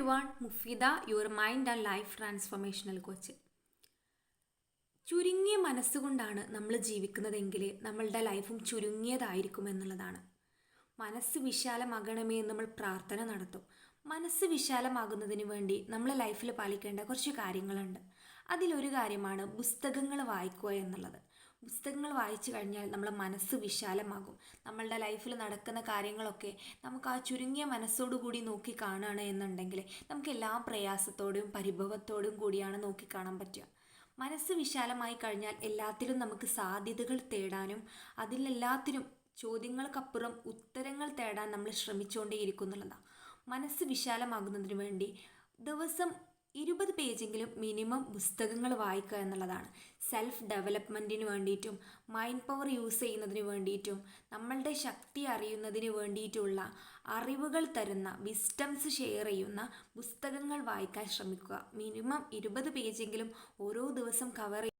everyone, Mufeeda your mind and life transformational coach. ചുരുങ്ങിയ മനസ്സുകൊണ്ടാണ് നമ്മൾ ജീവിക്കുന്നതെങ്കിൽ നമ്മളുടെ ലൈഫും ചുരുങ്ങിയതായിരിക്കും എന്നുള്ളതാണ്. മനസ്സ് വിശാലമാകണമേ എന്ന് നമ്മൾ പ്രാർത്ഥന നടത്തും. മനസ്സ് വിശാലമാകുന്നതിന് വേണ്ടി നമ്മൾ ലൈഫിൽ പാലിക്കേണ്ട കുറച്ച് കാര്യങ്ങളുണ്ട്. അതിലൊരു കാര്യമാണ് പുസ്തകങ്ങൾ വായിക്കുക എന്നുള്ളത്. പുസ്തകങ്ങൾ വായിച്ചു കഴിഞ്ഞാൽ നമ്മളെ മനസ്സ് വിശാലമാകും. നമ്മളുടെ ലൈഫിൽ നടക്കുന്ന കാര്യങ്ങളൊക്കെ നമുക്ക് ആ ചുരുങ്ങിയ മനസ്സോടുകൂടി നോക്കി കാണുകയാണ് എന്നുണ്ടെങ്കിൽ നമുക്ക് എല്ലാ പ്രയാസത്തോടും പരിഭവത്തോടും കൂടിയാണ് നോക്കിക്കാണാൻ പറ്റുക. മനസ്സ് വിശാലമായി കഴിഞ്ഞാൽ എല്ലാത്തിലും നമുക്ക് സാധ്യതകൾ തേടാനും അതിലെല്ലാത്തിനും ചോദ്യങ്ങൾക്കപ്പുറം ഉത്തരങ്ങൾ തേടാൻ നമ്മൾ ശ്രമിച്ചുകൊണ്ടേയിരിക്കുന്നുള്ളതാണ്. മനസ്സ് വിശാലമാകുന്നതിന് വേണ്ടി ദിവസം 20 പേജെങ്കിലും മിനിമം പുസ്തകങ്ങൾ വായിക്കുക എന്നുള്ളതാണ്. സെൽഫ് ഡെവലപ്മെൻറ്റിന് വേണ്ടിയിട്ടും മൈൻഡ് പവർ യൂസ് ചെയ്യുന്നതിന് വേണ്ടിയിട്ടും നമ്മളുടെ ശക്തി അറിയുന്നതിന് വേണ്ടിയിട്ടുള്ള അറിവുകൾ തരുന്ന വിസ്ഡംസ് ഷെയർ ചെയ്യുന്ന പുസ്തകങ്ങൾ വായിക്കാൻ ശ്രമിക്കുക. മിനിമം 20 പേജെങ്കിലും ഓരോ ദിവസം കവർ